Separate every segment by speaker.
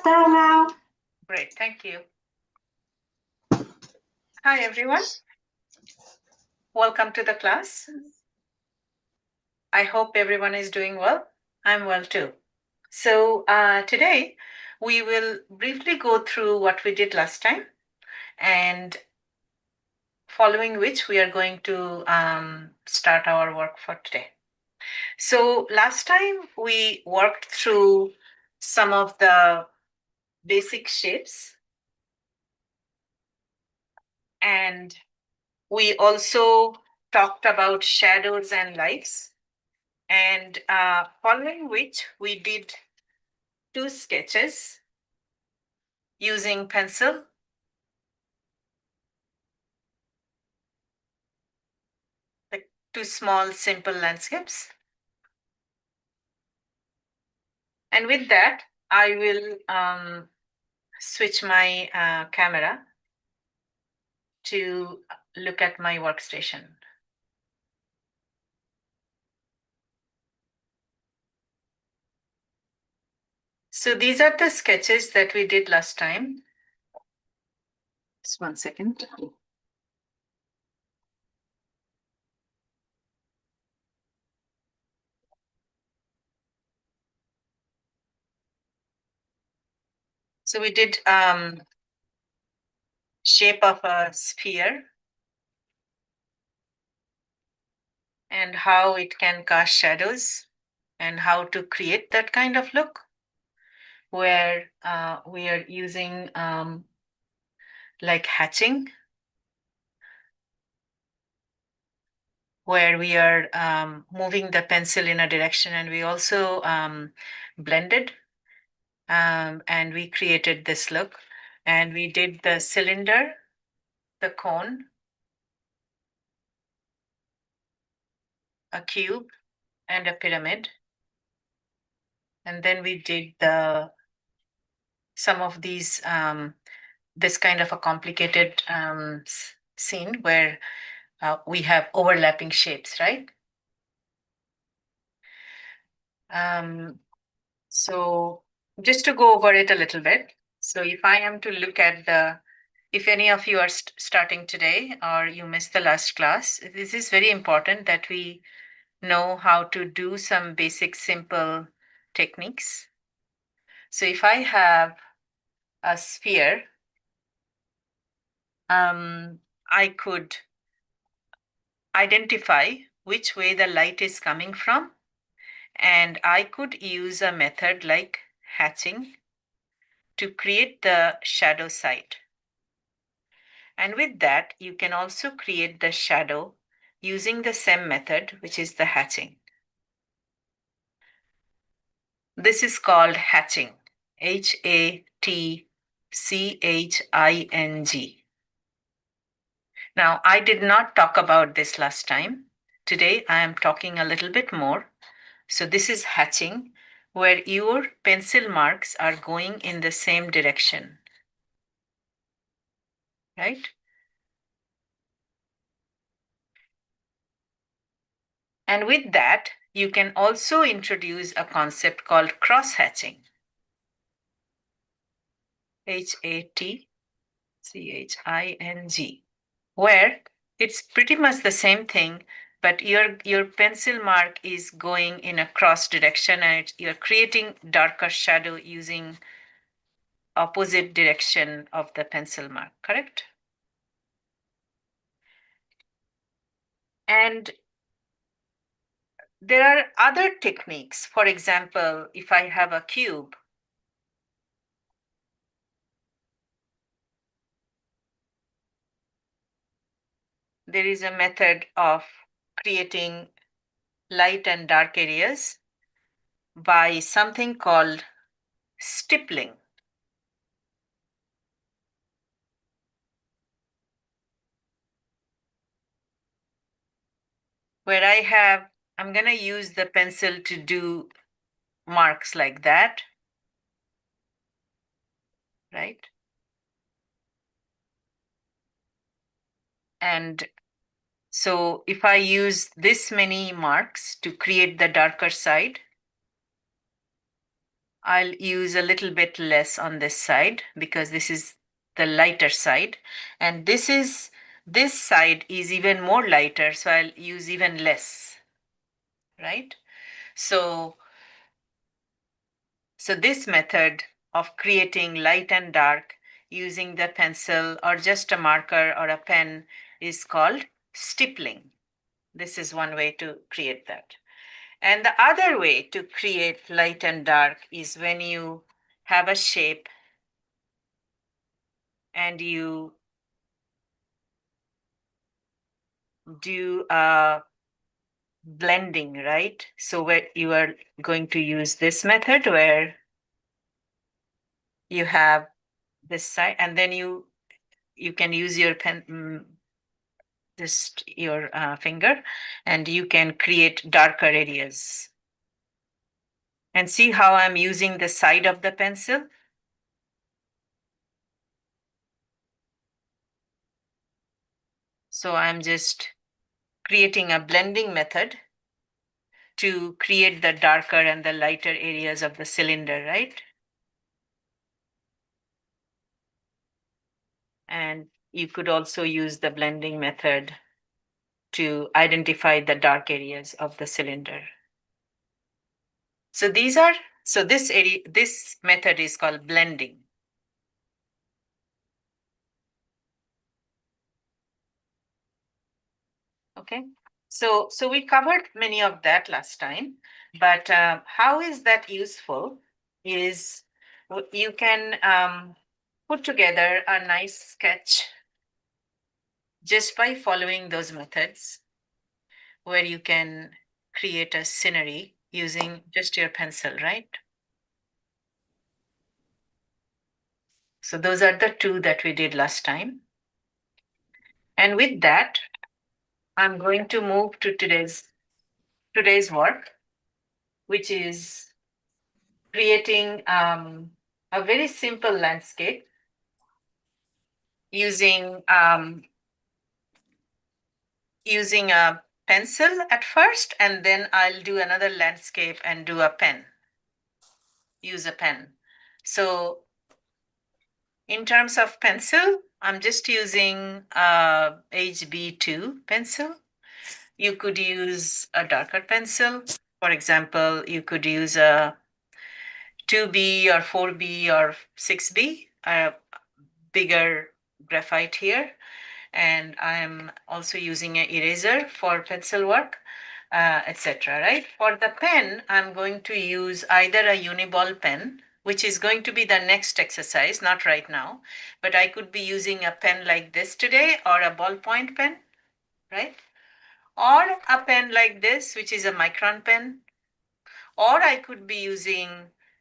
Speaker 1: start now.
Speaker 2: Great, thank you. Hi, everyone. Welcome to the class. I hope everyone is doing well. I'm well too. So today we will briefly go through what we did last time, and following which we are going to start our work for today. So last time we worked through some of the basic shapes, and we also talked about shadows and lights, and following which we did 2 sketches using pencil, like 2 small simple landscapes. And with that, I will switch my camera to look at my workstation. So these are the sketches that we did last time. Just 1 second. So we did shape of a sphere and how it can cast shadows and how to create that kind of look, where we are using like hatching, where we are moving the pencil in a direction, and we also blended and we created this look. And we did the cylinder, the cone, a cube, and a pyramid. And then we did some of these, this kind of a complicated scene where we have overlapping shapes, right? So just to go over it a little bit. So if I am to look at if any of you are starting today or you missed the last class, this is very important that we know how to do some basic simple techniques. So if I have a sphere, I could identify which way the light is coming from, and I could use a method like hatching to create the shadow side. And with that, you can also create the shadow using the same method, which is the hatching. This is called hatching, Hatching. Now, I did not talk about this last time. Today, I am talking a little bit more. So this is hatching, where your pencil marks are going in the same direction, right? And with that, you can also introduce a concept called cross-hatching. Hatching, where it's pretty much the same thing, but your pencil mark is going in a cross direction, and you're creating darker shadow using opposite direction of the pencil mark, correct? And there are other techniques. For example, if I have a cube, there is a method of creating light and dark areas by something called stippling. Where I'm going to use the pencil to do marks like that, right? And so if I use this many marks to create the darker side, I'll use a little bit less on this side because this is the lighter side. And this side is even more lighter, so I'll use even less, right? So, so this method of creating light and dark using the pencil or just a marker or a pen is called stippling. This is one way to create that. And the other way to create light and dark is when you have a shape and you do blending, right? So where you are going to use this method where you have this side and then you can use your pen, just your finger, and you can create darker areas. And see how I'm using the side of the pencil? So I'm just creating a blending method to create the darker and the lighter areas of the cylinder, right? And you could also use the blending method to identify the dark areas of the cylinder. So this method is called blending. Okay. So we covered many of that last time, but how is that useful is you can put together a nice sketch just by following those methods where you can create a scenery using just your pencil, right? So those are the two that we did last time. And with that, I'm going to move to today's work, which is creating a very simple landscape using using a pencil at first, and then I'll do another landscape and do a pen. Use a pen. So in terms of pencil, I'm just using a HB2 pencil. You could use a darker pencil. For example, you could use a 2B or 4B or 6B, a bigger graphite here. And I'm also using an eraser for pencil work, etc. Right? For the pen, I'm going to use either a uniball pen, which is going to be the next exercise, not right now, but I could be using a pen like this today or a ballpoint pen, right? Or a pen like this, which is a micron pen, or I could be using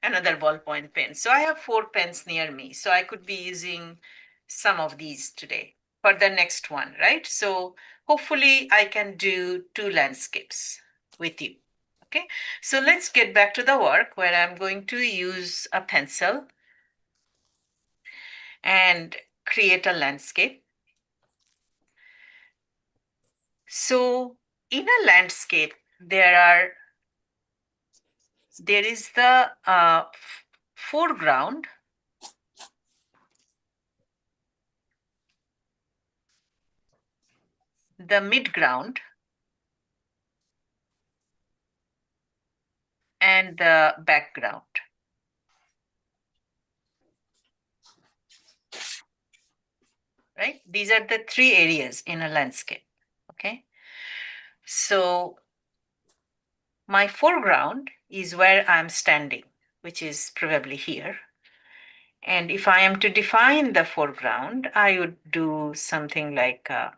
Speaker 2: another ballpoint pen. So I have 4 pens near me. So I could be using some of these today for the next one, right? So hopefully I can do 2 landscapes with you. Okay, so let's get back to the work where I'm going to use a pencil and create a landscape. So in a landscape, there is the foreground, the midground, and the background. Right? These are the 3 areas in a landscape. Okay. So my foreground is where I'm standing, which is probably here. And if I am to define the foreground, I would do something like a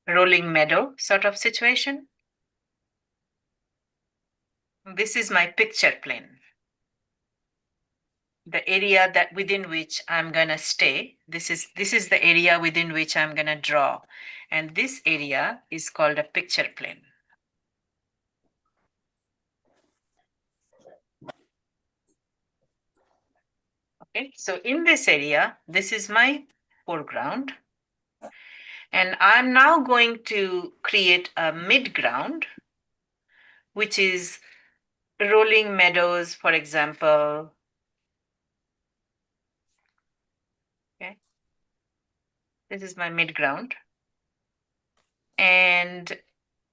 Speaker 2: rolling meadow sort of situation. This is my picture plane. The area that within which I'm gonna stay. This is the area within which I'm gonna draw. And this area is called a picture plane. Okay, so in this area, this is my foreground. And I'm now going to create a midground which is rolling meadows, for example. Okay, this is my midground. And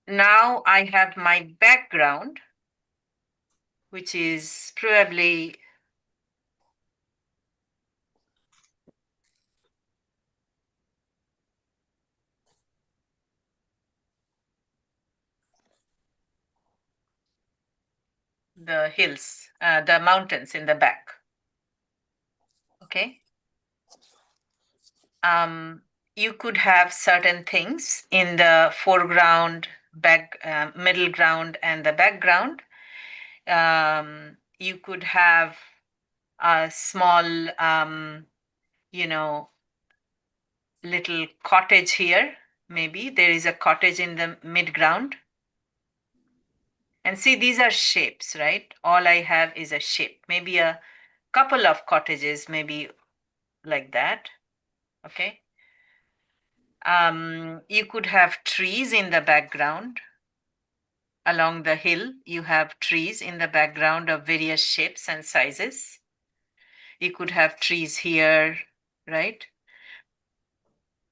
Speaker 2: now I have my background, which is probably the hills, the mountains in the back. Okay. You could have certain things in the foreground, middle ground, and the background. You could have a small, you know, little cottage here. Maybe there is a cottage in the midground. And see, these are shapes, right? All I have is a shape. Maybe a couple of cottages, maybe like that. Okay. You could have trees in the background. Along the hill, you have trees in the background of various shapes and sizes. You could have trees here, right?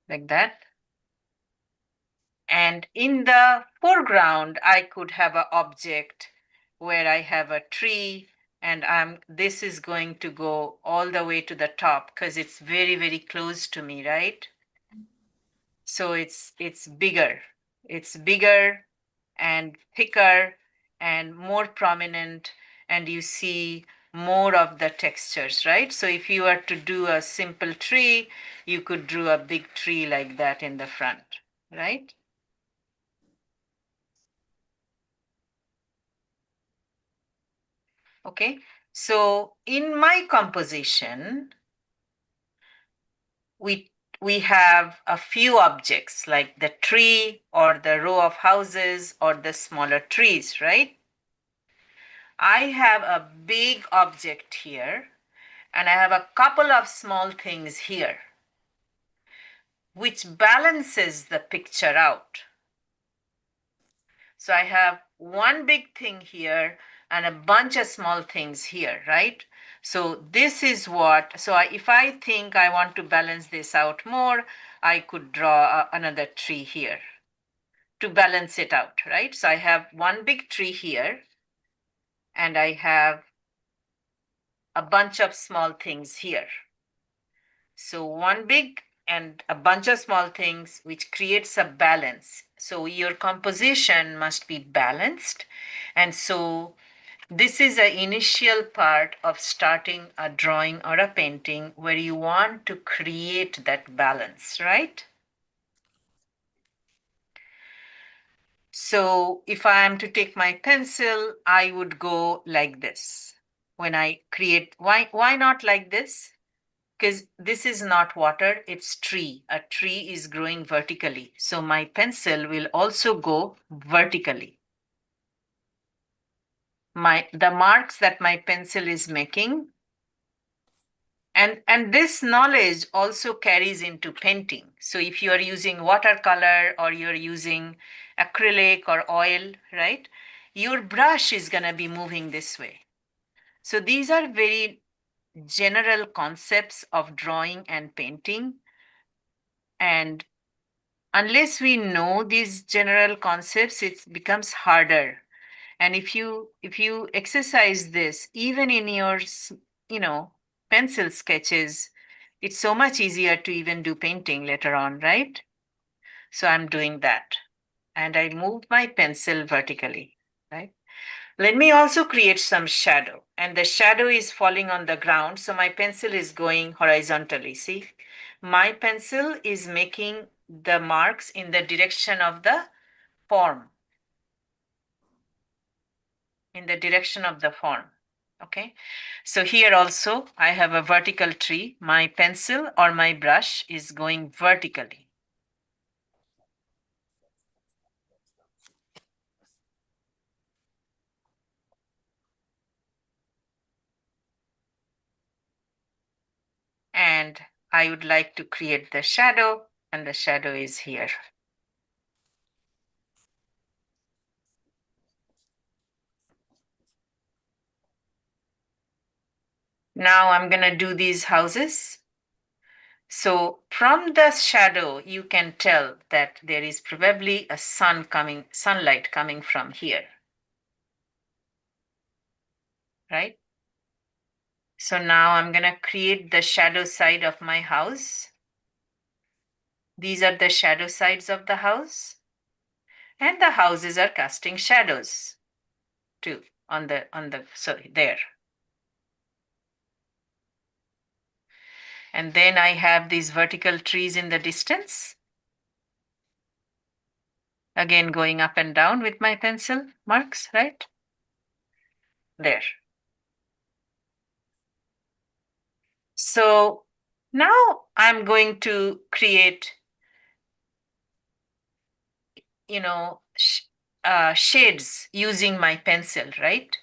Speaker 2: Like that. And in the foreground, I could have an object where I have a tree, and this is going to go all the way to the top because it's very, very close to me, right? So it's bigger. It's bigger and thicker and more prominent, and you see more of the textures, right? So if you were to do a simple tree, you could draw a big tree like that in the front, right? Okay, so in my composition, we we have a few objects like the tree or the row of houses or the smaller trees, right? I have a big object here and I have a couple of small things here, which balances the picture out. So I have one big thing here and a bunch of small things here, right? So this is what, if I think I want to balance this out more, I could draw another tree here to balance it out, right? So I have one big tree here and I have a bunch of small things here. So one big and a bunch of small things, which creates a balance. So your composition must be balanced. And so this is the initial part of starting a drawing or a painting where you want to create that balance, right? So if I am to take my pencil, I would go like this. When I create, why not like this? Because this is not water, it's tree. A tree is growing vertically. So my pencil will also go vertically. The marks that my pencil is making, and this knowledge also carries into painting. So if you are using watercolor or you're using acrylic or oil, right? Your brush is going to be moving this way. So these are very general concepts of drawing and painting. And unless we know these general concepts, it becomes harder. And if you exercise this even in your you know pencil sketches, it's so much easier to even do painting later on, right? So I'm doing that, and I move my pencil vertically, right? Let me also create some shadow, and the shadow is falling on the ground, so my pencil is going horizontally. See, my pencil is making the marks in the direction of the form, in the direction of the form. Okay, so here also I have a vertical tree. My pencil or my brush is going vertically. And I would like to create the shadow, and the shadow is here. Now I'm going to do these houses. So from the shadow, you can tell that there is probably a sunlight coming from here, right? So now I'm going to create the shadow side of my house. These are the shadow sides of the house. And the houses are casting shadows too sorry, there. And then I have these vertical trees in the distance. Again, going up and down with my pencil marks, right? There. So now I'm going to create, shades using my pencil, right?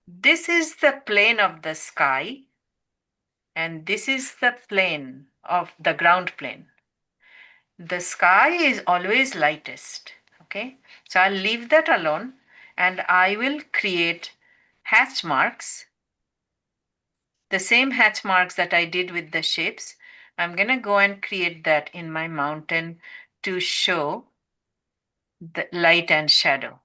Speaker 2: This is the plane of the sky, and this is the plane of the ground plane. The sky is always lightest, okay? So I'll leave that alone, and I will create hatch marks, the same hatch marks that I did with the shapes. I'm going to go and create that in my mountain to show the light and shadow.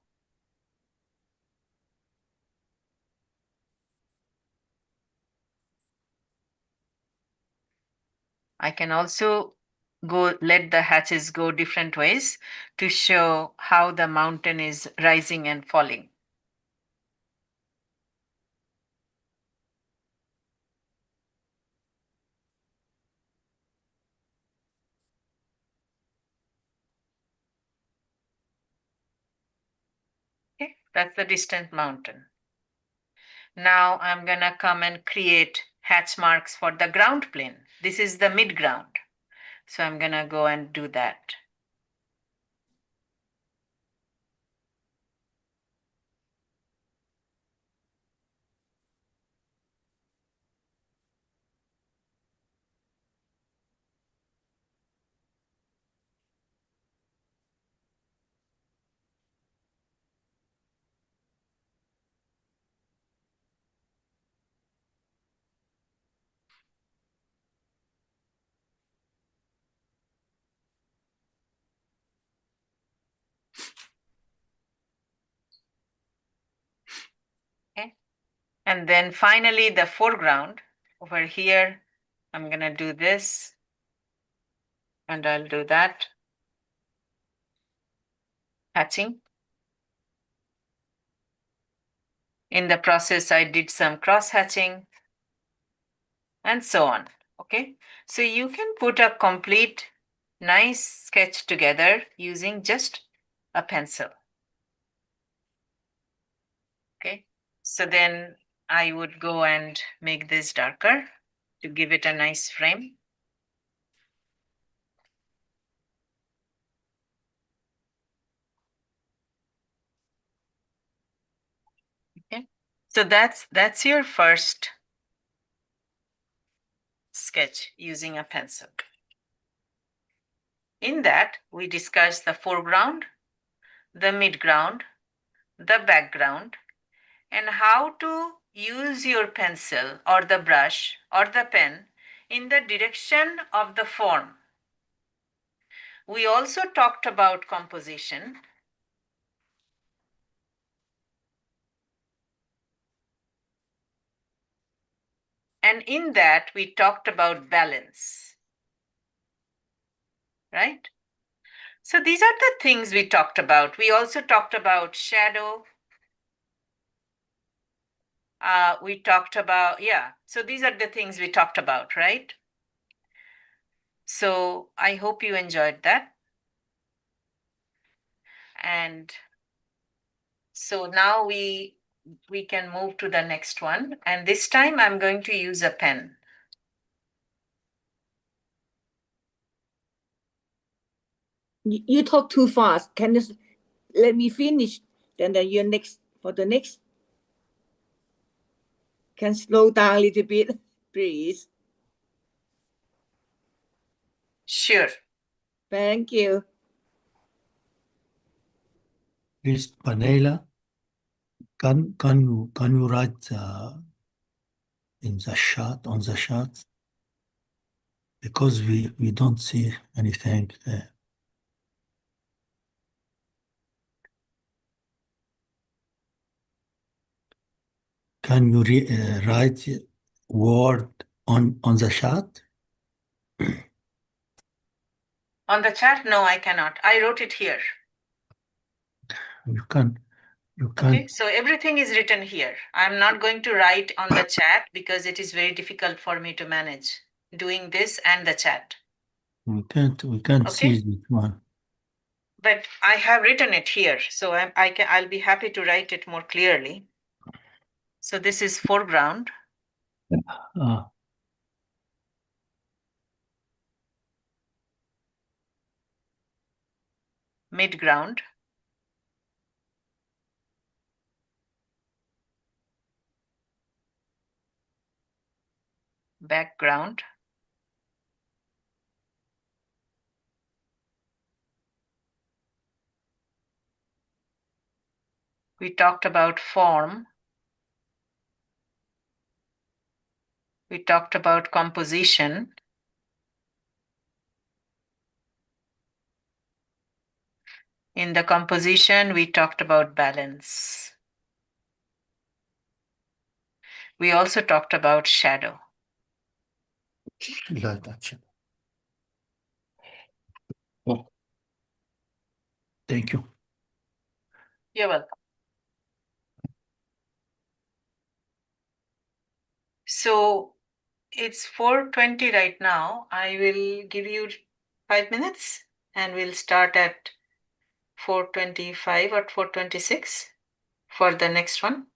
Speaker 2: I can also let the hatches go different ways to show how the mountain is rising and falling. Okay, that's the distant mountain. Now I'm going to come and create hatch marks for the ground plane. This is the mid ground. So I'm going to go and do that. Okay. And then finally the foreground over here, I'm going to do this and I'll do that. Hatching. In the process, I did some cross hatching and so on. Okay. So you can put a complete nice sketch together using just a pencil. Okay. So then I would go and make this darker to give it a nice frame. Okay. So that's your first sketch using a pencil. In that, we discuss the foreground, the midground, the background, and how to use your pencil or the brush or the pen in the direction of the form. We also talked about composition. And in that, we talked about balance, right? So these are the things we talked about. We also talked about shadow. We talked about, so these are the things we talked about, right? So I hope you enjoyed that. And so now we can move to the next one. And this time I'm going to use a pen.
Speaker 1: You talk too fast. Can you let me finish? Then you next for the next. Can slow down a little bit, please.
Speaker 2: Sure.
Speaker 1: Thank you.
Speaker 3: Is Panela? Can you write in the chat, on the chat? Because we don't see anything. Can you write word on the chat?
Speaker 2: On the chat? No, I cannot. I wrote it here.
Speaker 3: You can.
Speaker 2: Okay, so everything is written here. I'm not going to write on the chat because it is very difficult for me to manage doing this and the chat.
Speaker 3: We can't
Speaker 2: Okay.
Speaker 3: see this one.
Speaker 2: But I have written it here, so I'll be happy to write it more clearly. So this is foreground, midground, background, we talked about form, we talked about composition, in the composition we talked about balance. We also talked about shadow.
Speaker 3: Thank you.
Speaker 2: You're welcome. So it's 4:20 right now. I will give you 5 minutes and we'll start at 4:25 or 4:26 for the next one.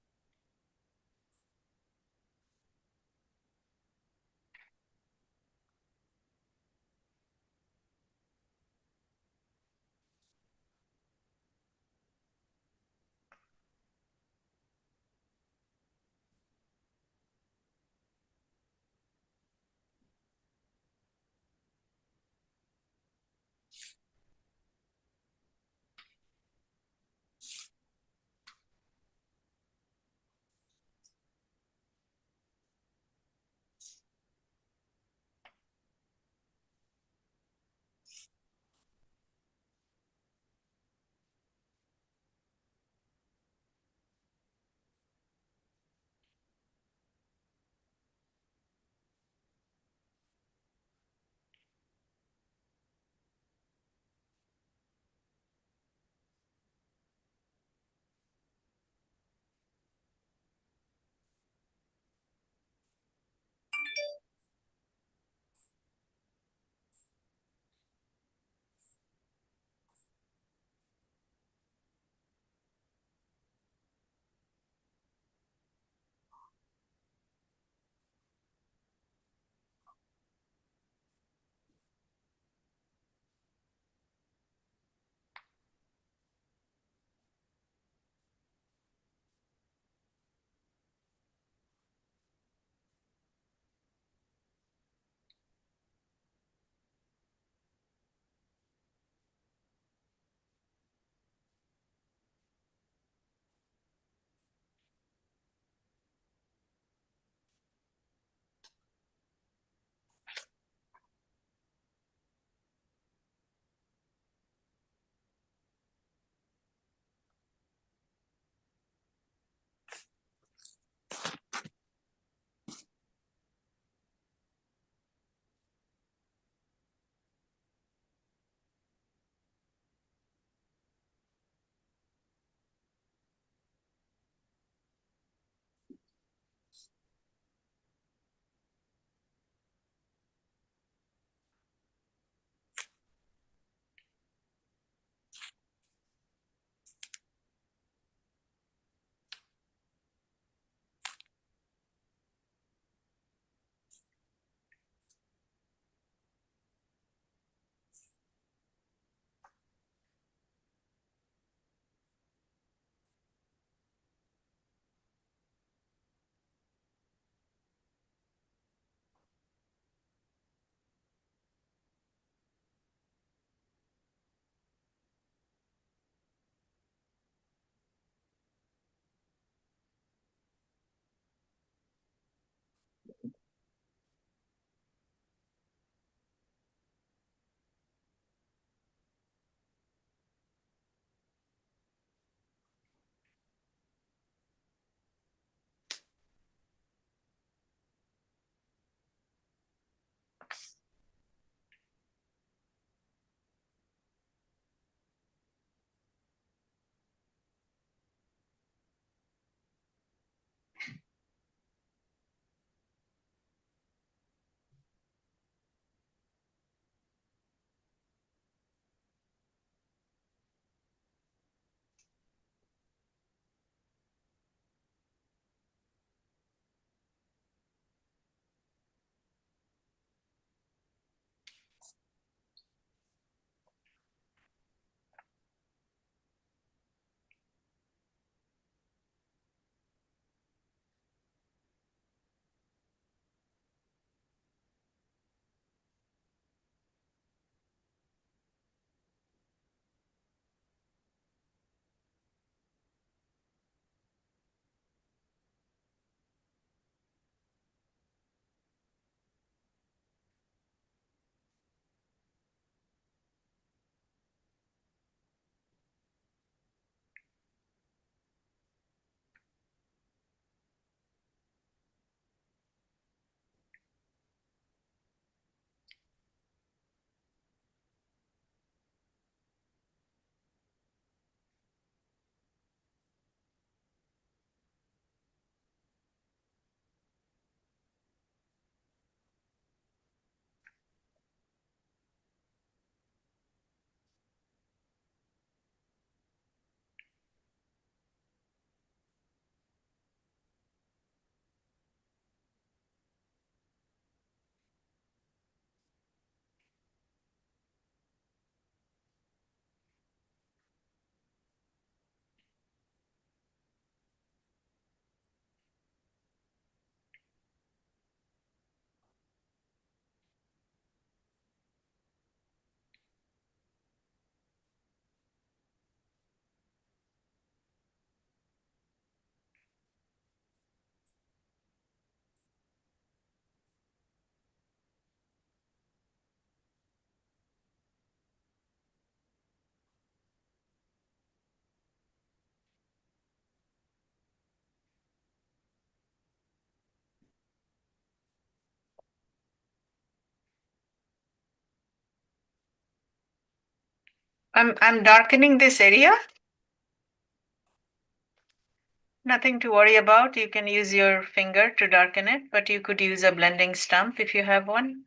Speaker 2: I'm darkening this area. Nothing to worry about. You can use your finger to darken it, but you could use a blending stump if you have one.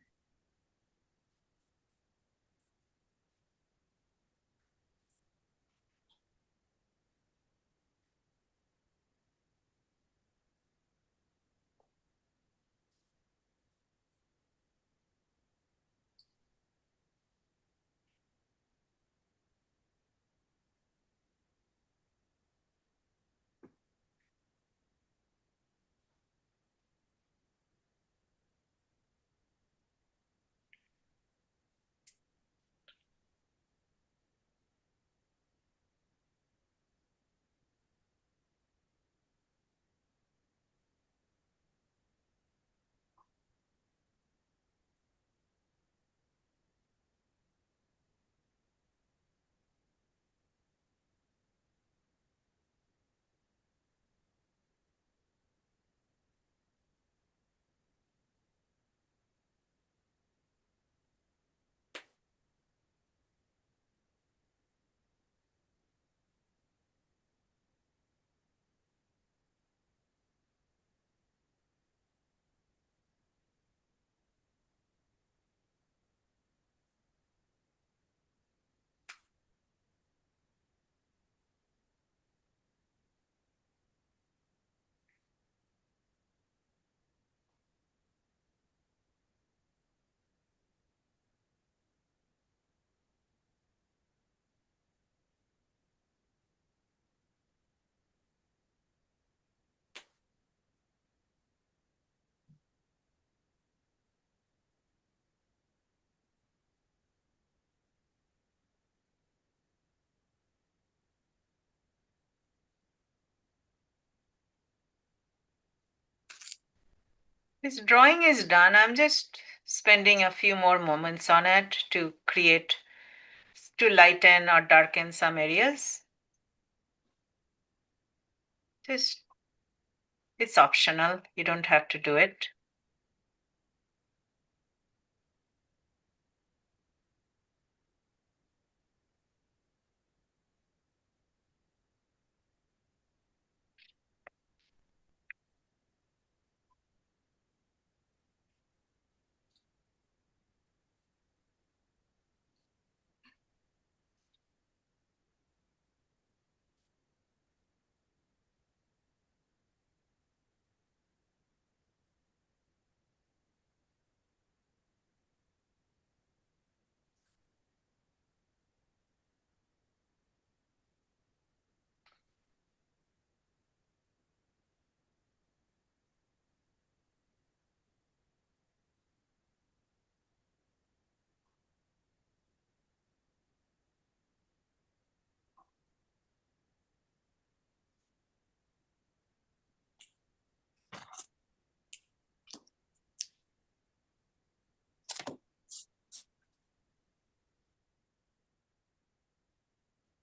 Speaker 2: This drawing is done. I'm just spending a few more moments on it to lighten or darken some areas. Just, it's optional. You don't have to do it.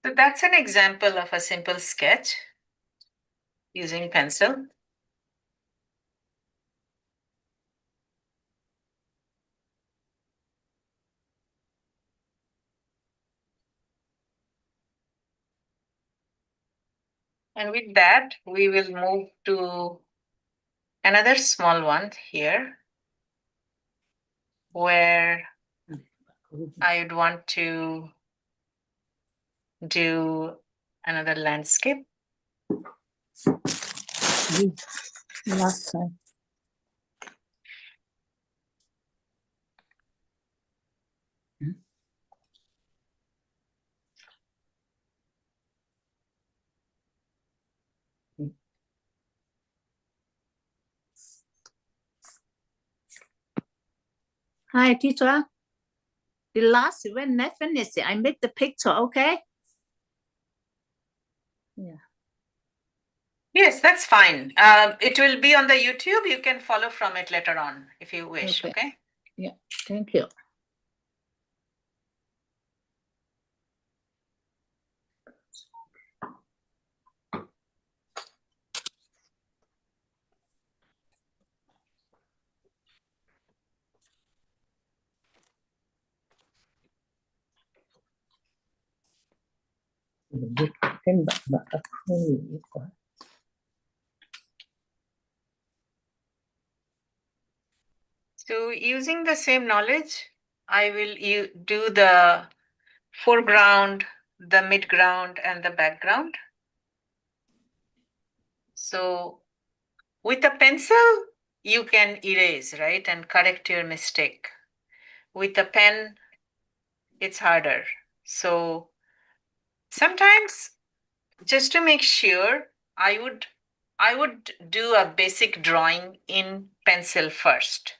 Speaker 2: So that's an example of a simple sketch using pencil. And with that, we will move to another small one here, where I would want to do another landscape.
Speaker 1: Last time. Hi, teacher. The last when I finish, I make the picture, okay? Yeah.
Speaker 2: Yes, that's fine. It will be on the YouTube. You can follow from it later on if you wish,
Speaker 1: Okay.
Speaker 2: okay?
Speaker 1: Thank you. viết cái bạ không nghĩ quá.
Speaker 2: So using the same knowledge, I will do the foreground, the midground, and the background. So with a pencil, you can erase, right, and correct your mistake. With a pen, it's harder. So sometimes, just to make sure, I would do a basic drawing in pencil first,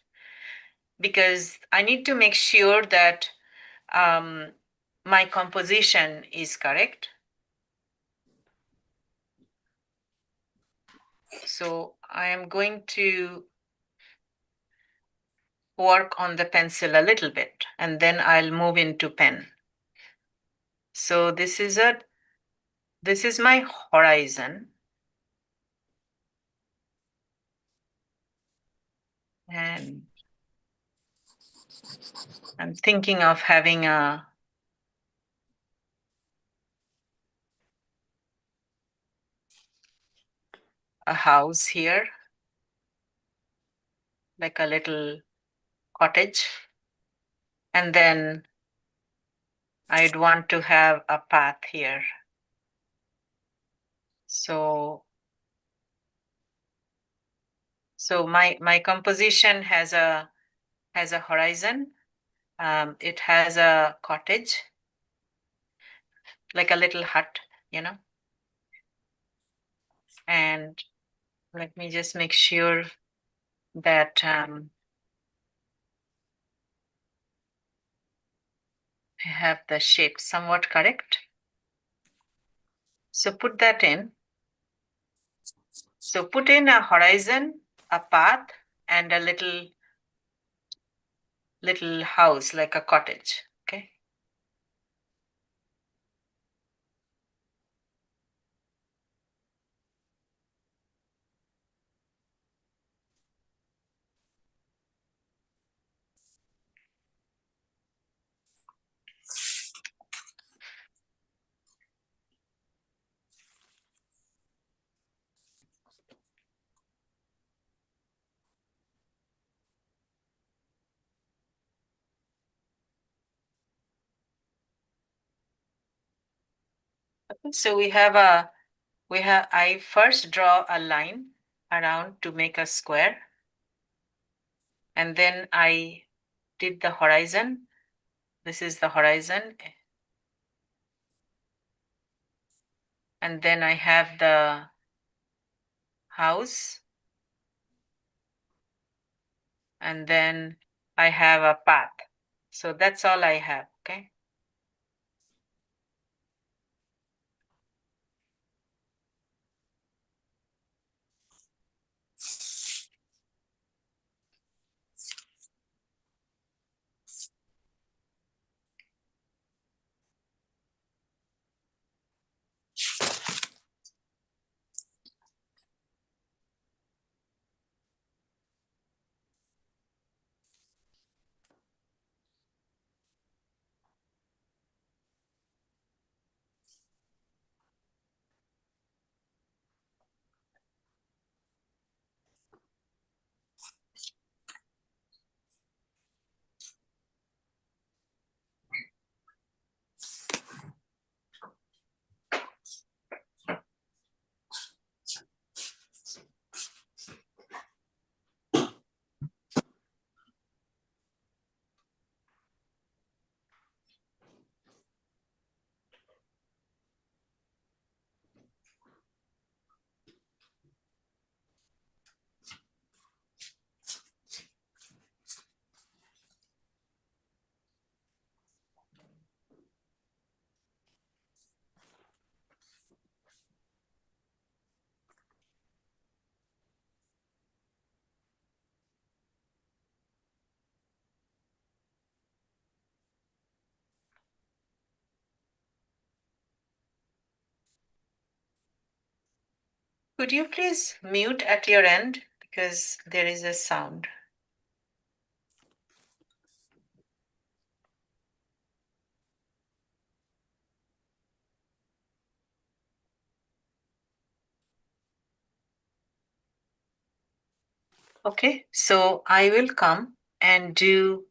Speaker 2: because I need to make sure that my composition is correct. So I am going to work on the pencil a little bit, and then I'll move into pen. So this is my horizon. And I'm thinking of having a house here, like a little cottage. And then I'd want to have a path here. So my composition has a horizon. It has a cottage, like a little hut, And let me just make sure that I have the shape somewhat correct. So put that in. So put in a horizon, a path, and a little house, like a cottage, okay? So I first draw a line around to make a square. And then I did the horizon. This is the horizon. And then I have the house. And then I have a path. So that's all I have, okay? Could you please mute at your end, because there is a sound? Okay, so I will come and do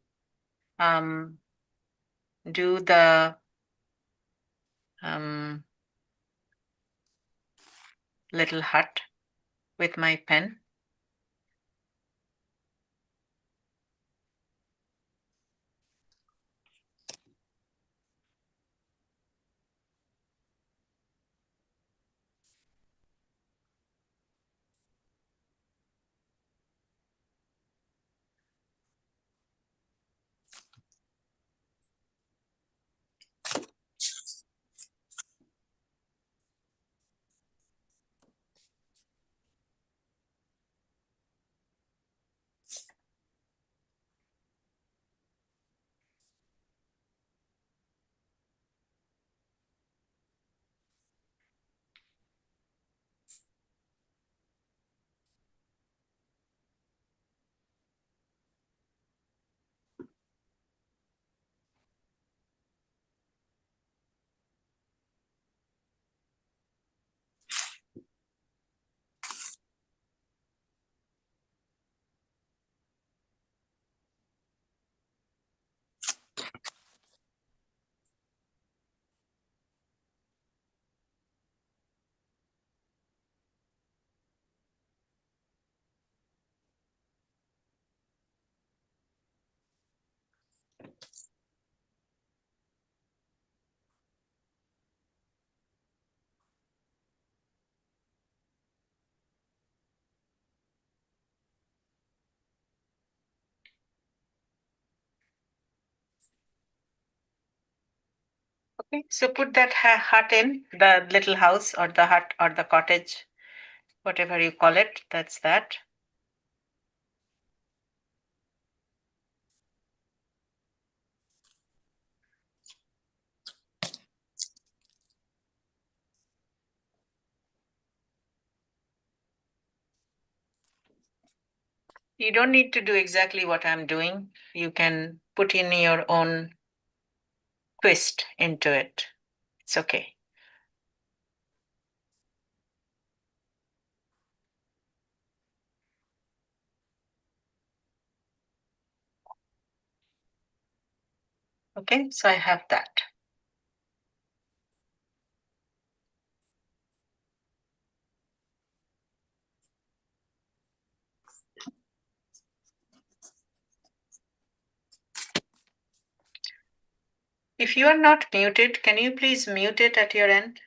Speaker 2: the little hut with my pen. Okay, so put that hut in, the little house or the hut or the cottage, whatever you call it, that's that. You don't need to do exactly what I'm doing. You can put in your own twist into it. It's okay. Okay, so I have that. If you are not muted, can you please mute it at your end?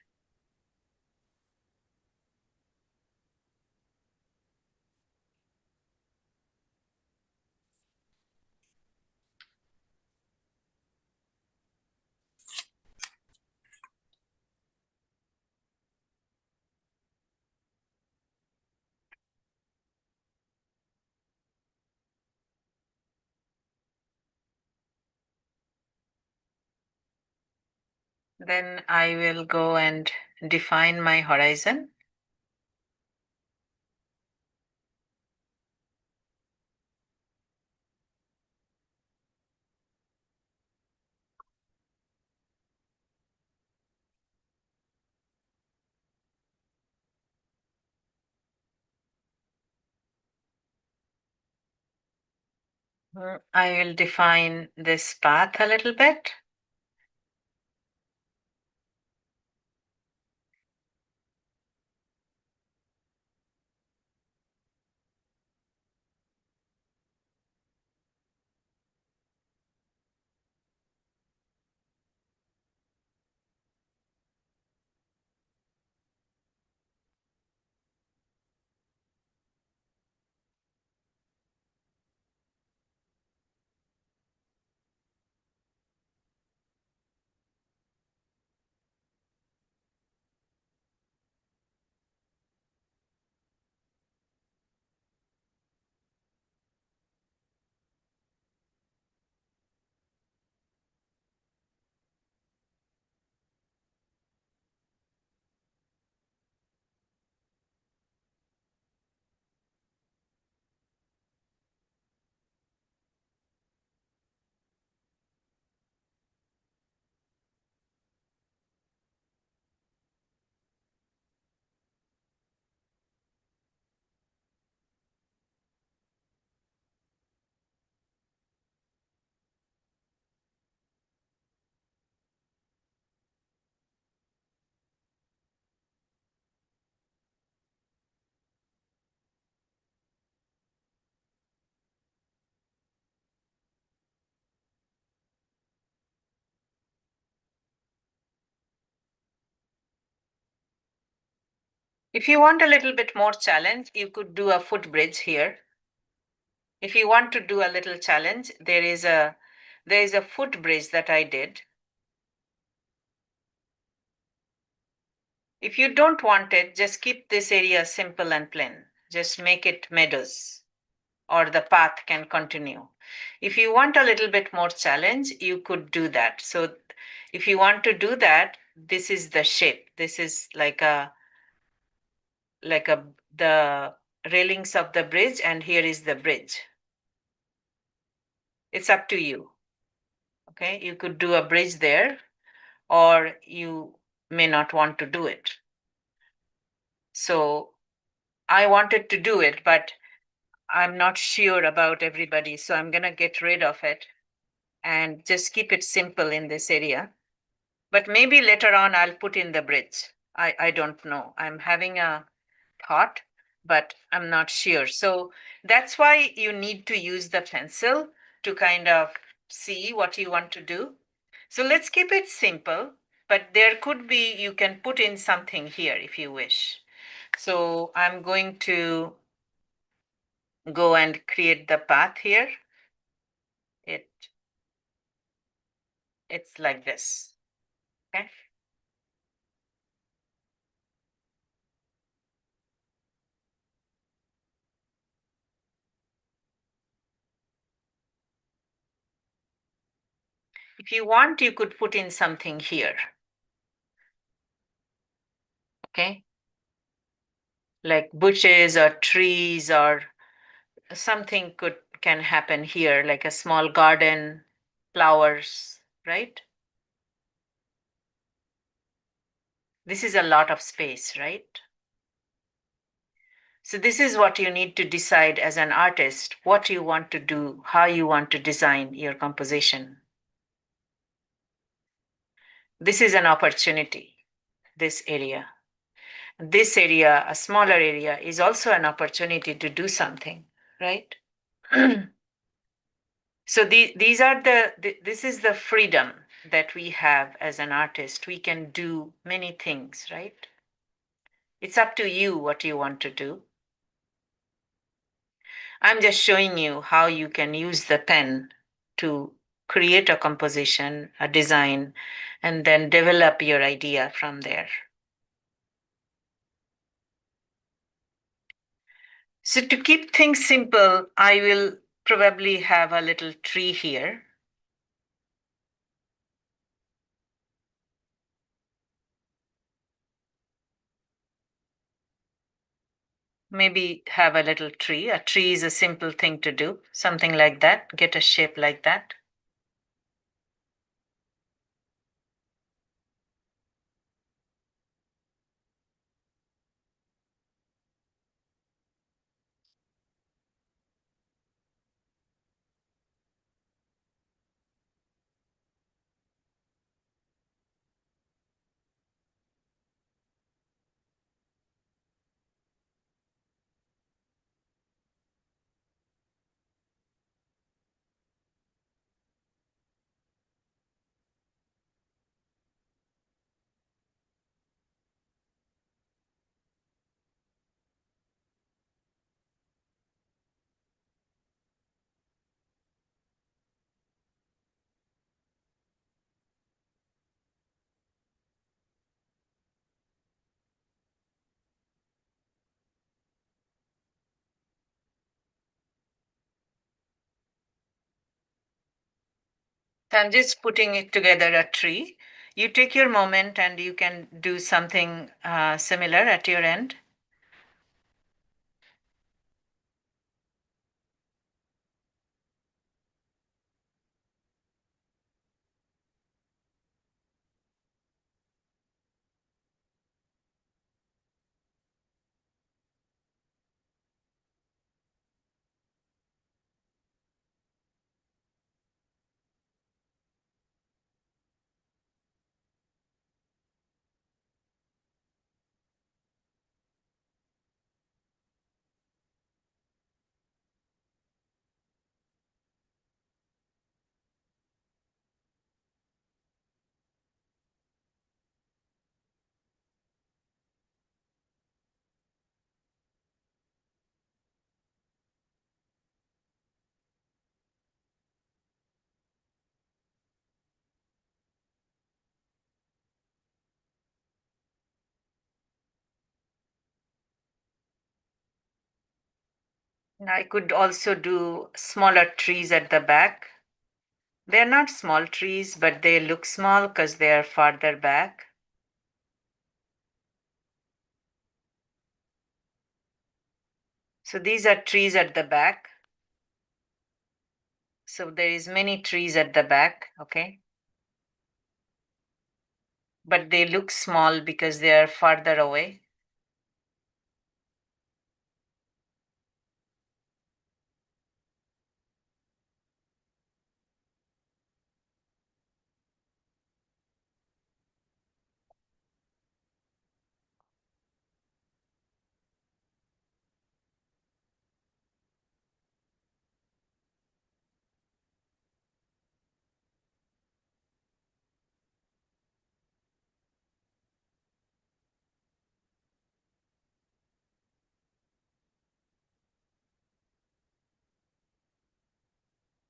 Speaker 2: Then I will go and define my horizon. I will define this path a little bit. If you want a little bit more challenge, you could do a footbridge here. If you want to do a little challenge, there is a footbridge that I did. If you don't want it, just keep this area simple and plain. Just make it meadows, or the path can continue. If you want a little bit more challenge, you could do that. So if you want to do that, this is the shape. This is like the railings of the bridge, and here is the bridge. It's up to you. Okay, you could do a bridge there, or you may not want to do it. So I wanted to do it, but I'm not sure about everybody, so I'm gonna get rid of it and just keep it simple in this area. But maybe later on I'll put in the bridge. I don't know. I'm having a thought, but I'm not sure. So that's why you need to use the pencil to kind of see what you want to do. So let's keep it simple, but there could be, you can put in something here if you wish. So I'm going to go and create the path here. It's like this, okay? If you want, you could put in something here, okay? Like bushes or trees or something can happen here, like a small garden, flowers, right? This is a lot of space, right? So this is what you need to decide as an artist, what you want to do, how you want to design your composition. This is an opportunity, this area. This area, a smaller area, is also an opportunity to do something, right? So these are this is the freedom that we have as an artist. We can do many things, right? It's up to you what you want to do. I'm just showing you how you can use the pen to create a composition, a design, and then develop your idea from there. So to keep things simple, I will probably have a little tree here. Maybe have a little tree. A tree is a simple thing to do, something like that. Get a shape like that. So I'm just putting it together, a tree. You take your moment and you can do something similar at your end. And I could also do smaller trees at the back. They're not small trees, but they look small because they are farther back. So these are trees at the back. So there is many trees at the back, okay? But they look small because they are farther away.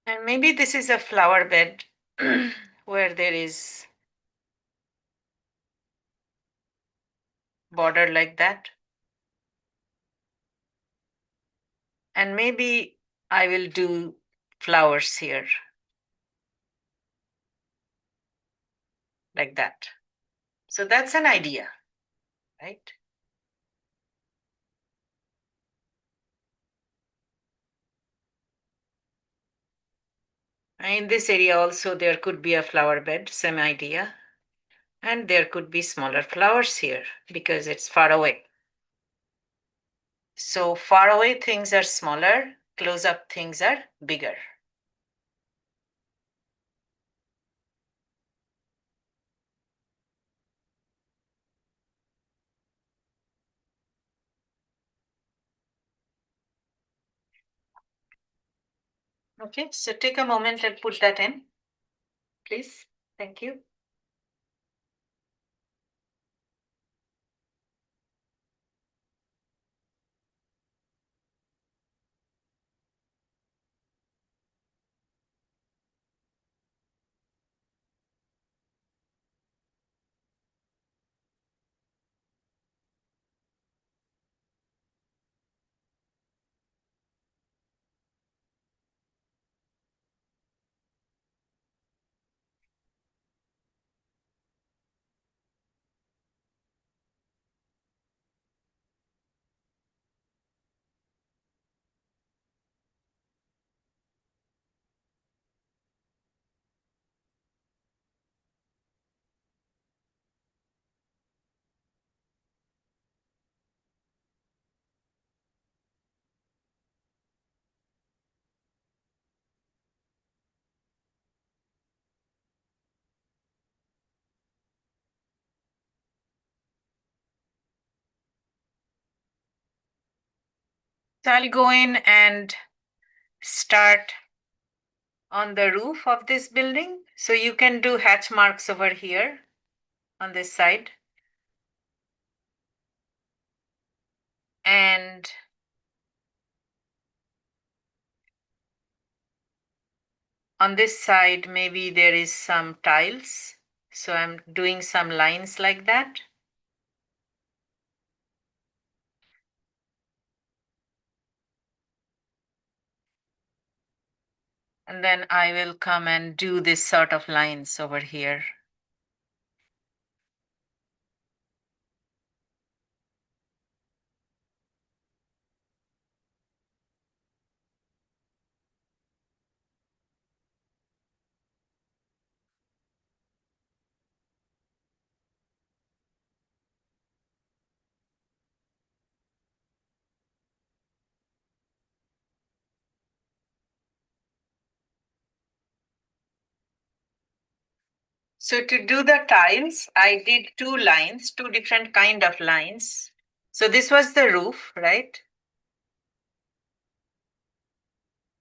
Speaker 2: And maybe this is a flower bed where there is border like that. And maybe I will do flowers here like that. So that's an idea, right? In this area also there could be a flower bed, same idea. And there could be smaller flowers here because it's far away. So far away things are smaller, close up things are bigger. Okay, so take a moment and put that in, please. Thank you. So I'll go in and start on the roof of this building. So you can do hatch marks over here on this side. And on this side, maybe there is some tiles. So I'm doing some lines like that. And then I will come and do this sort of lines over here. So to do the tiles, I did two lines, two different kind of lines. So this was the roof, right?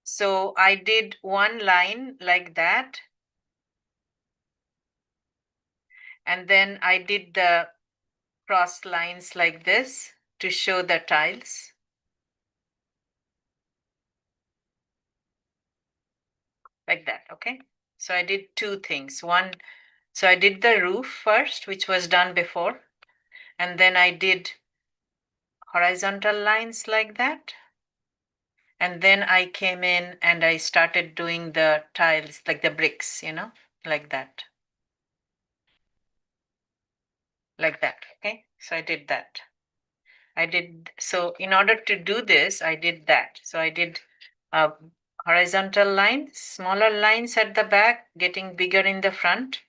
Speaker 2: So I did one line like that. And then I did the cross lines like this to show the tiles. Like that, okay? So I did two things. One, so I did the roof first, which was done before. And then I did horizontal lines like that. And then I came in and I started doing the tiles, like the bricks, like that. Like that. Okay. So I did that. So in order to do this, I did that. So I did a horizontal line, smaller lines at the back, getting bigger in the front,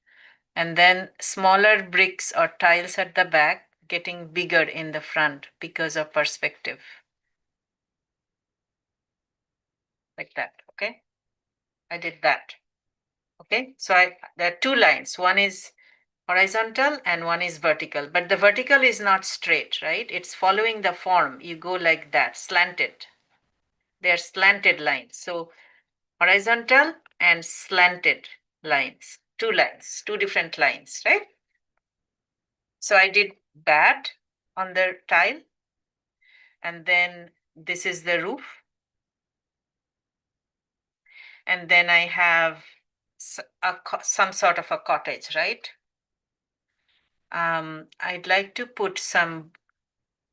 Speaker 2: and then smaller bricks or tiles at the back, getting bigger in the front because of perspective. Like that. Okay. I did that. Okay. So there are two lines. One is horizontal and one is vertical, but the vertical is not straight, right? It's following the form. You go like that, slanted. They're slanted lines. So horizontal and slanted lines, two different lines, right? So I did that on the tile. And then this is the roof. And then I have some sort of a cottage, right? I'd like to put some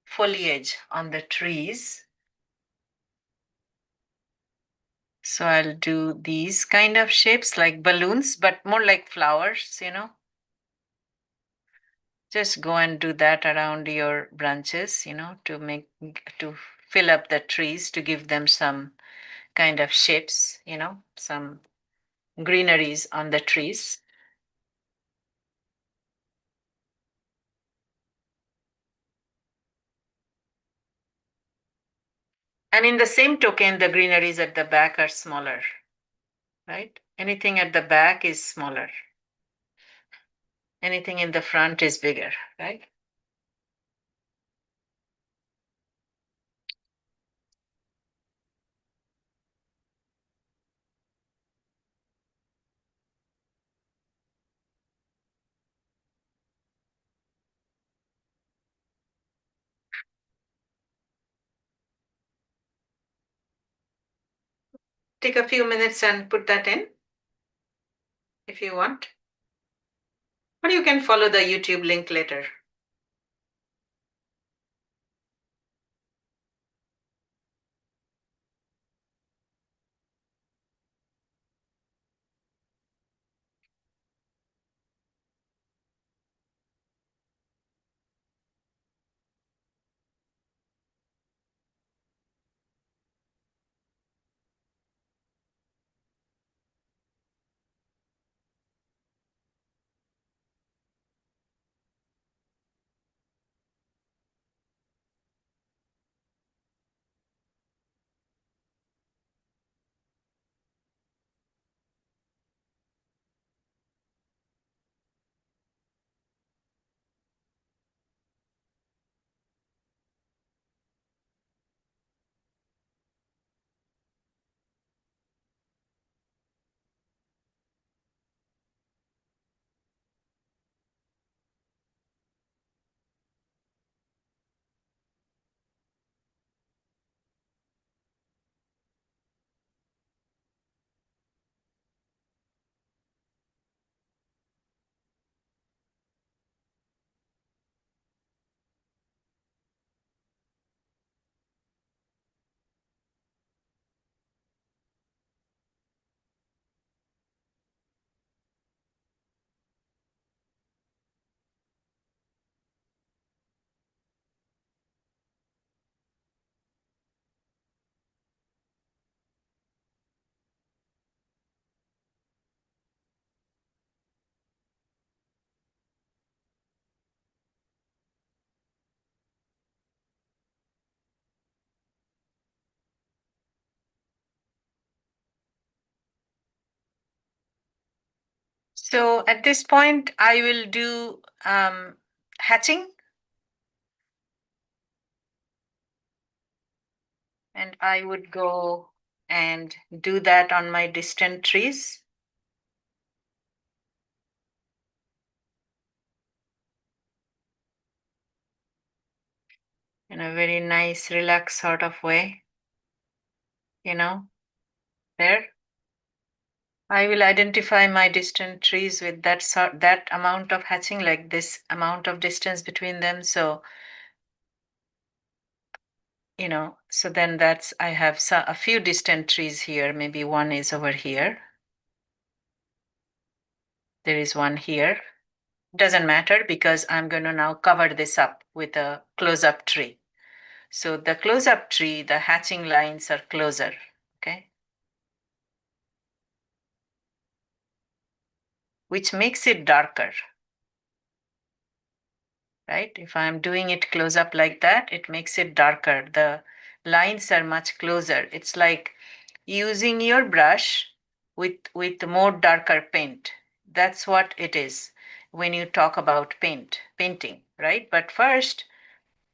Speaker 2: foliage on the trees. So I'll do these kind of shapes like balloons, but more like flowers, Just go and do that around your branches, to fill up the trees, to give them some kind of shapes, some greeneries on the trees. And in the same token, the greeneries at the back are smaller, right? Anything at the back is smaller. Anything in the front is bigger, right? Take a few minutes and put that in if you want. Or you can follow the YouTube link later. So at this point, I will do hatching. And I would go and do that on my distant trees. In a very nice, relaxed sort of way, there. I will identify my distant trees with that amount of hatching, like this amount of distance between them. So so then I have a few distant trees here. Maybe one is over here. There is one here. Doesn't matter because I'm going to now cover this up with a close-up tree. So the close-up tree, the hatching lines are closer, okay? Which makes it darker, right? If I'm doing it close up like that, it makes it darker. The lines are much closer. It's like using your brush with more darker paint. That's what it is when you talk about painting, right? But first,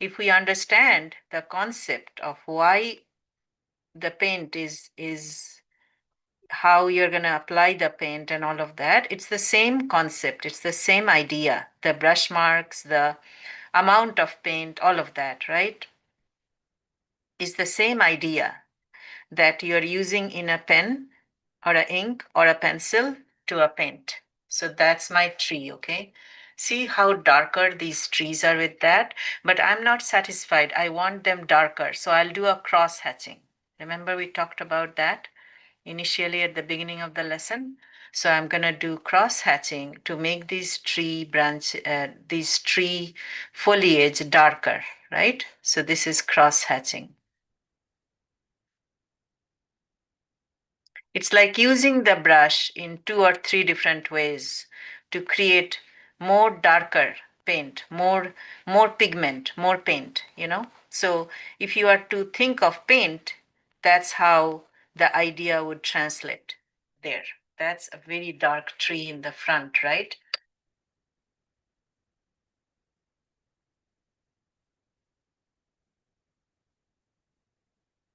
Speaker 2: if we understand the concept of why the paint is how you're going to apply the paint and all of that, it's the same concept, it's the same idea, the brush marks, the amount of paint, all of that, right? Is the same idea that you're using in a pen or a ink or a pencil to a paint. So that's my tree, okay? See how darker these trees are with that, but I'm not satisfied. I want them darker, so I'll do a cross hatching. Remember we talked about that initially at the beginning of the lesson? So I'm going to do cross hatching to make these tree foliage darker, right? So this is cross hatching. It's like using the brush in 2 or 3 different ways to create more darker paint, more pigment, more paint, So if you are to think of paint, that's how the idea would translate there. That's a very dark tree in the front, right?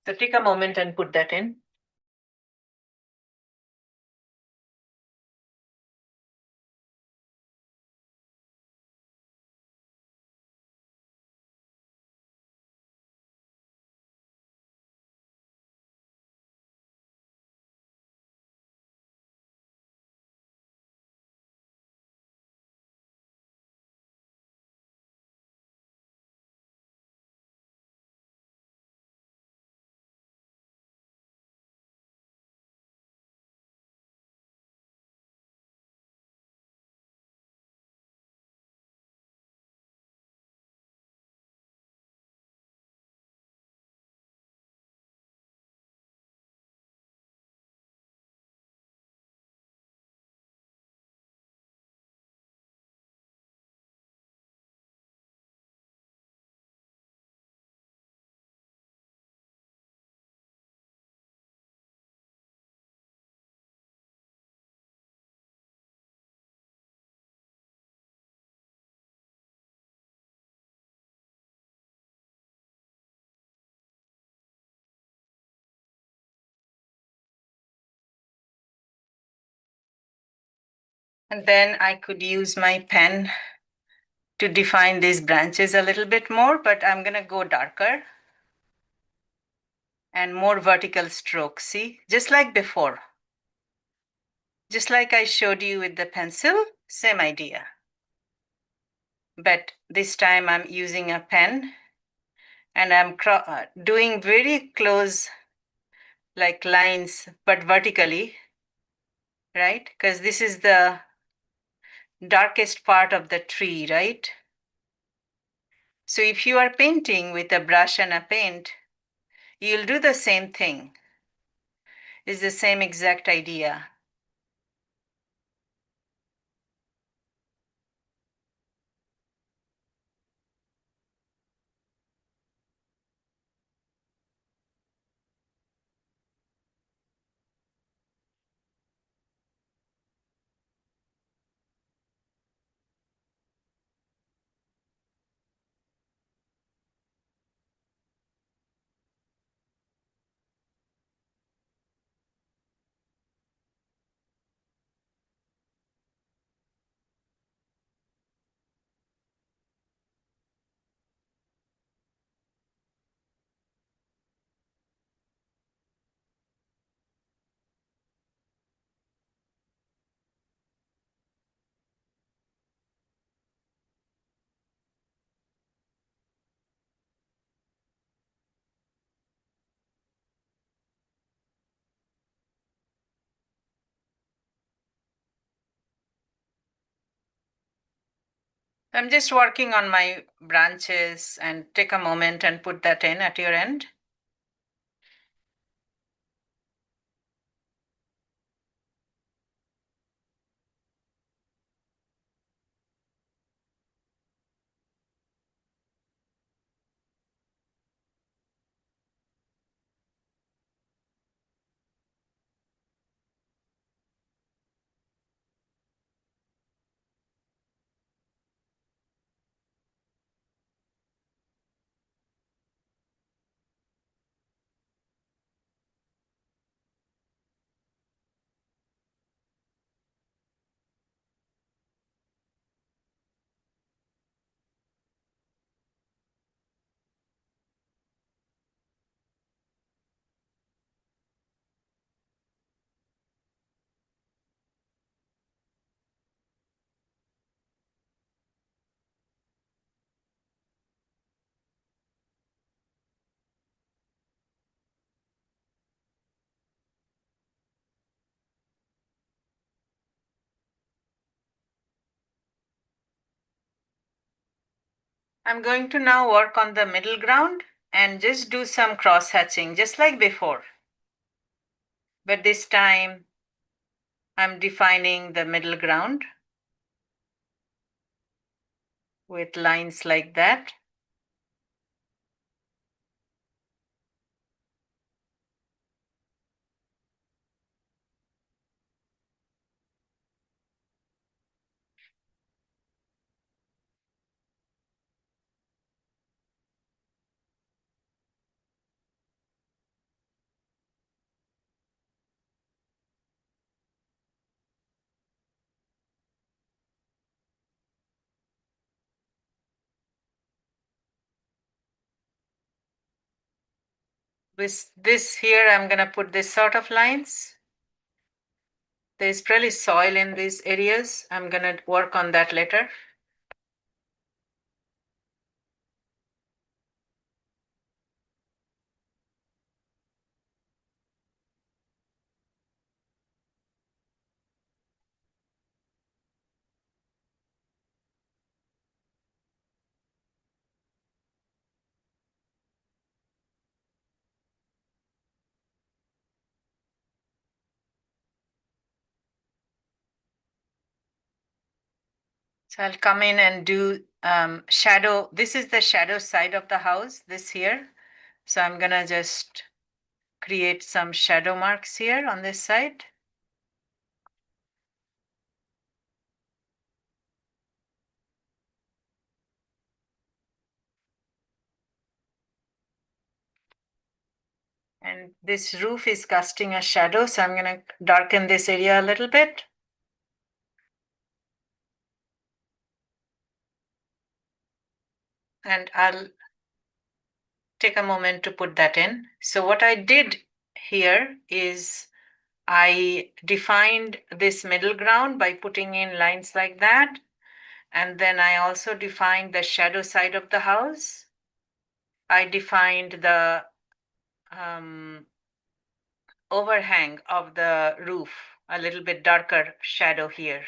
Speaker 2: So take a moment and put that in. And then I could use my pen to define these branches a little bit more, but I'm going to go darker and more vertical strokes. See, just like before. Just like I showed you with the pencil, same idea. But this time I'm using a pen and I'm doing very close like lines, but vertically, right? Because this is the darkest part of the tree, right? So if you are painting with a brush and a paint, you'll do the same thing. It's the same exact idea. I'm just working on my branches and take a moment and put that in at your end. I'm going to now work on the middle ground and just do some cross hatching, just like before. But this time, I'm defining the middle ground with lines like that. With this here, I'm going to put this sort of lines. There's probably soil in these areas. I'm going to work on that later. So I'll come in and do shadow. This is the shadow side of the house, this here. So I'm going to just create some shadow marks here on this side. And this roof is casting a shadow, so I'm going to darken this area a little bit. And I'll take a moment to put that in. So what I did here is I defined this middle ground by putting in lines like that. And then I also defined the shadow side of the house. I defined the overhang of the roof, a little bit darker shadow here.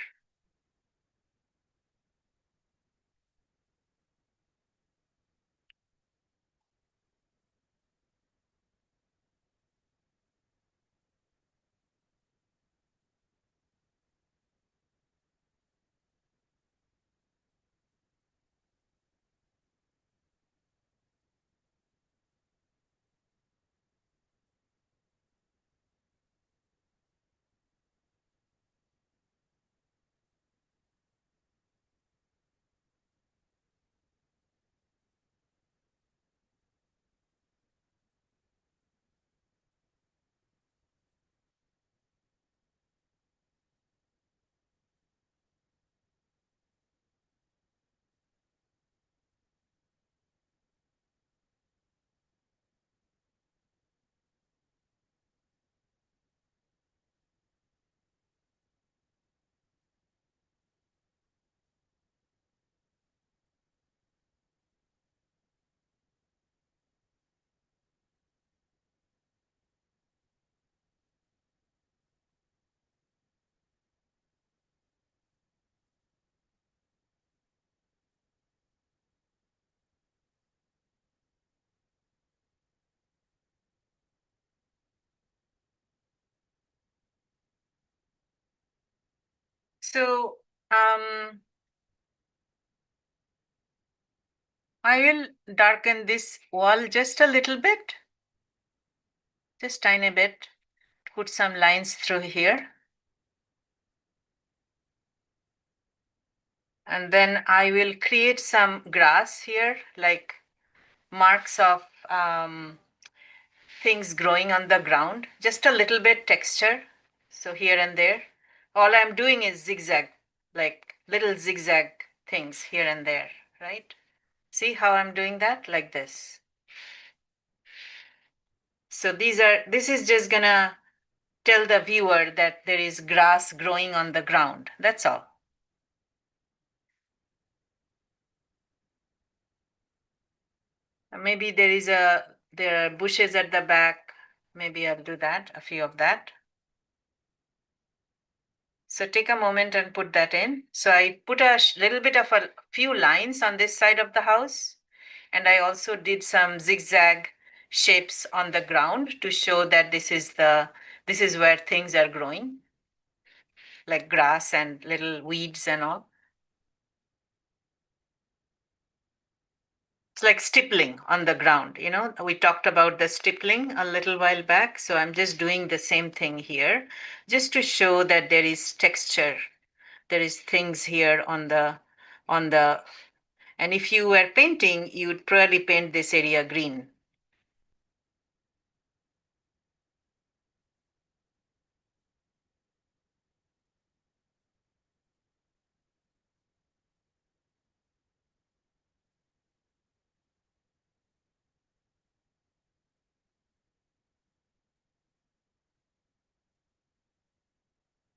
Speaker 2: So I will darken this wall just a little bit, just tiny bit, put some lines through here. And then I will create some grass here, like marks of things growing on the ground, just a little bit texture. So here and there, all I'm doing is zigzag, like little zigzag things here and there, right? See how I'm doing that? Like this. So this is just gonna tell the viewer that there is grass growing on the ground. That's all. Maybe there are bushes at the back. Maybe I'll do that, a few of that. So take a moment and put that in. So I put a little bit of a few lines on this side of the house. And I also did some zigzag shapes on the ground to show that this is where things are growing, like grass and little weeds and all. It's like stippling on the ground. You know, we talked about the stippling a little while back. So I'm just doing the same thing here, just to show that there is texture. There is things here on the, and if you were painting, you would probably paint this area green.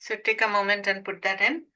Speaker 2: So take a moment and put that in.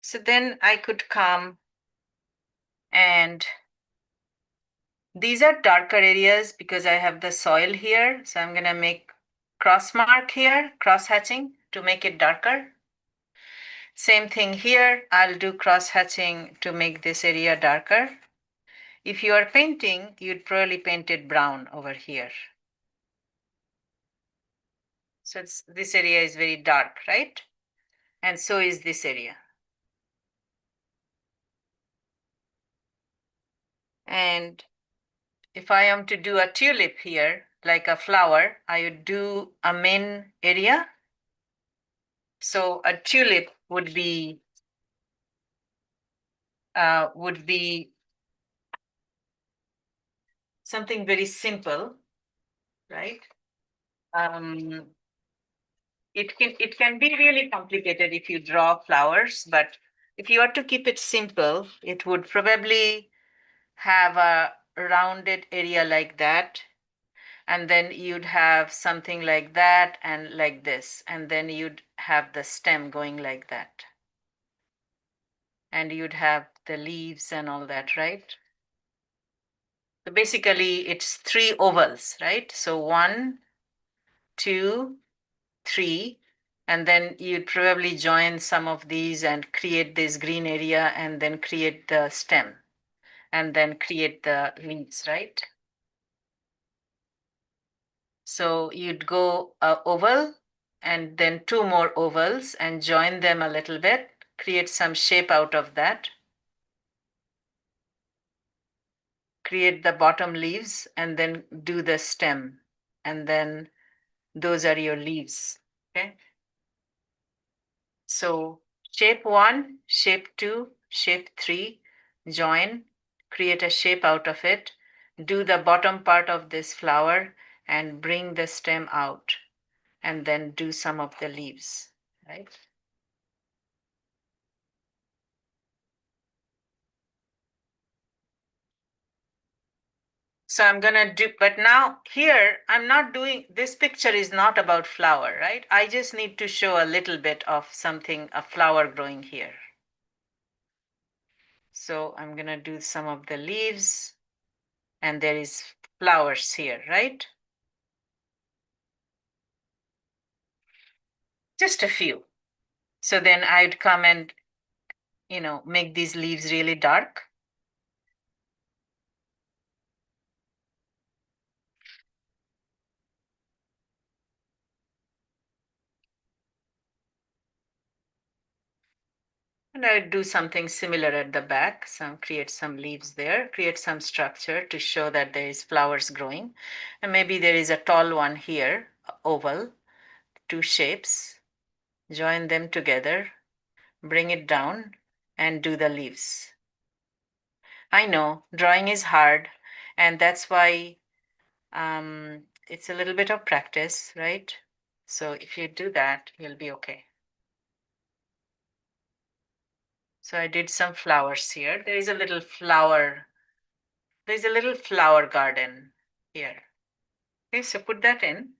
Speaker 2: So then I could come, and these are darker areas because I have the soil here. So I'm gonna make cross mark here, cross hatching to make it darker. Same thing here, I'll do cross hatching to make this area darker. If you are painting, you'd probably paint it brown over here. So this area is very dark, right? And so is this area. And if I am to do a tulip here, like a flower, I would do a main area. So a tulip would be something very simple, right? It can be really complicated if you draw flowers, but if you are to keep it simple, it would probably have a rounded area like that. And then you'd have something like that and like this. And then you'd have the stem going like that. And you'd have the leaves and all that, right? So basically, it's 3 ovals, right? So 1, 2, 3. And then you'd probably join some of these and create this green area and then create the stem. and then create the leaves, right? So you'd go oval and then two more ovals and join them a little bit, create some shape out of that. Create the bottom leaves and then do the stem. And then those are your leaves, okay? So shape 1, shape 2, shape 3, join, create a shape out of it, do the bottom part of this flower and bring the stem out, and then do some of the leaves, right? So I'm gonna do, but now here, I'm not doing, this picture is not about flower, right? I just need to show a little bit of something, a flower growing here. So I'm gonna do some of the leaves and there is flowers here, right? Just a few. So then I'd come and, make these leaves really dark. And I'd do something similar at the back. Create some leaves there, create some structure to show that there is flowers growing. And maybe there is a tall one here, oval, two shapes, join them together, bring it down, and do the leaves. I know drawing is hard, and that's why it's a little bit of practice, right? So if you do that, you'll be okay. So I did some flowers here. There is a little flower. There's a little flower garden here. Okay, so put that in.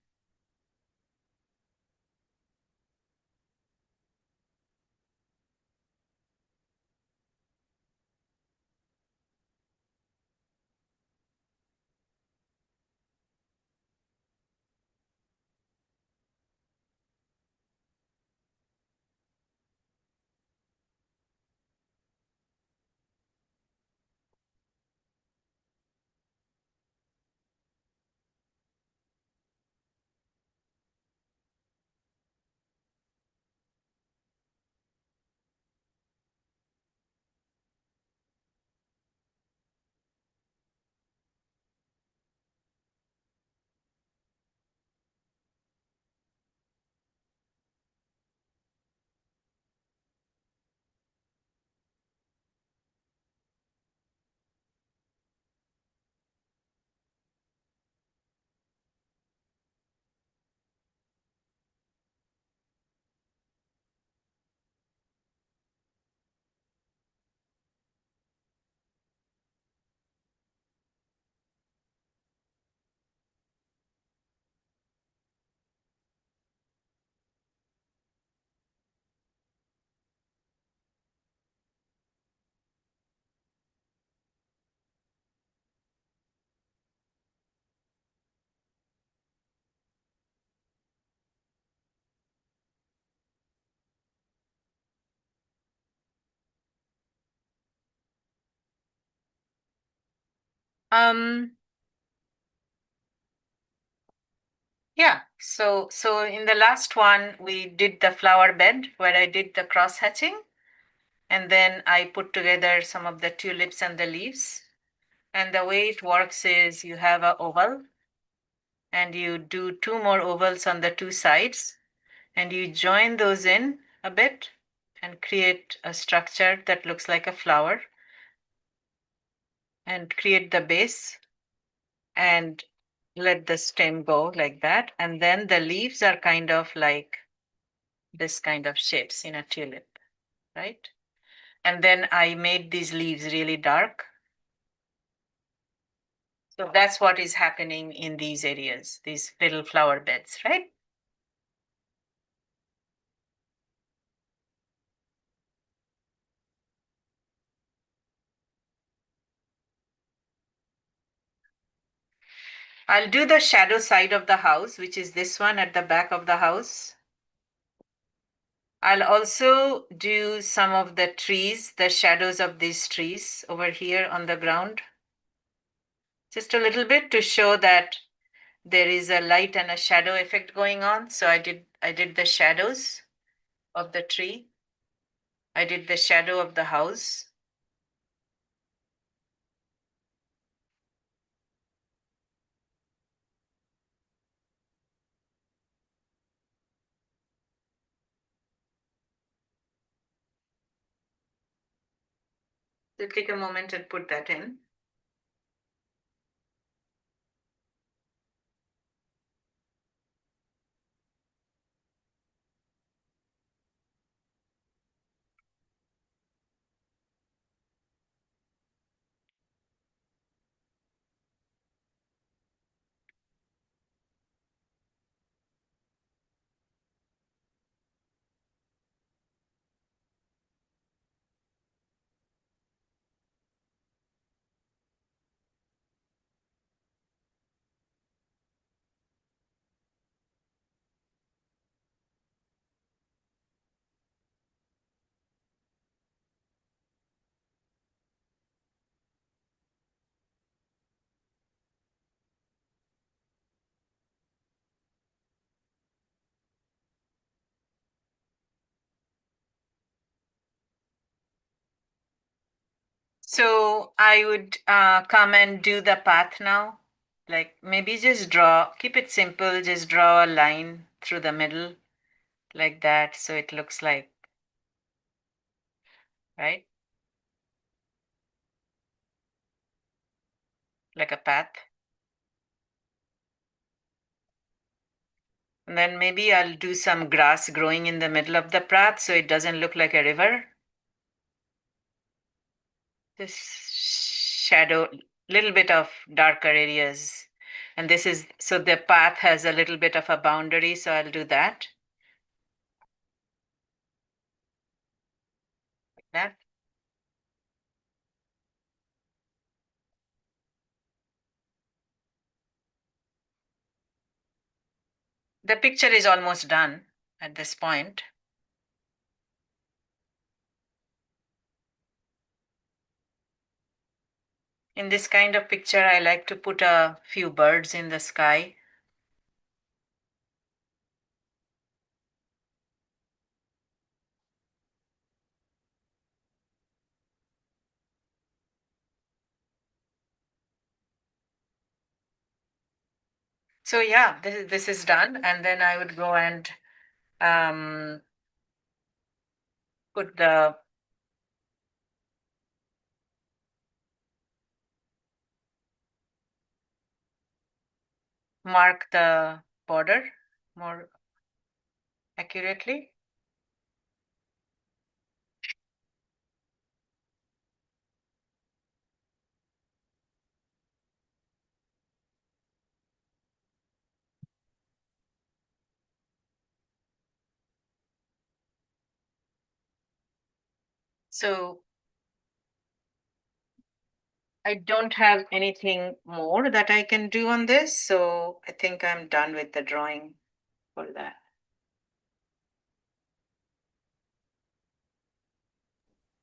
Speaker 2: Yeah, so in the last one, we did the flower bed where I did the cross hatching. And then I put together some of the tulips and the leaves. And the way it works is you have an oval and you do two more ovals on the two sides and you join those in a bit and create a structure that looks like a flower and create the base and let the stem go like that. And then the leaves are kind of like this kind of shapes in a tulip, right? And then I made these leaves really dark. So that's what is happening in these areas, these little flower beds, right? I'll do the shadow side of the house, which is this one at the back of the house. I'll also do some of the trees, the shadows of these trees over here on the ground. Just a little bit to show that there is a light and a shadow effect going on. So I did the shadows of the tree. I did the shadow of the house. So take a moment and put that in. So I would come and do the path now. Like maybe just keep it simple, just draw a line through the middle like that. So it looks like, right? Like a path. And then maybe I'll do some grass growing in the middle of the path so it doesn't look like a river. Just shadow, little bit of darker areas. And this is, so the path has a little bit of a boundary, so I'll do that. Like that. The picture is almost done at this point. In this kind of picture, I like to put a few birds in the sky. So yeah, this is done. And then I would go and put the mark the border more accurately. So I don't have anything more that I can do on this. So I think I'm done with the drawing for that.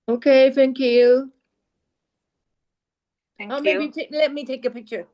Speaker 1: Okay, thank you.
Speaker 2: Thank
Speaker 1: Oh,
Speaker 2: you.
Speaker 1: let me take a picture.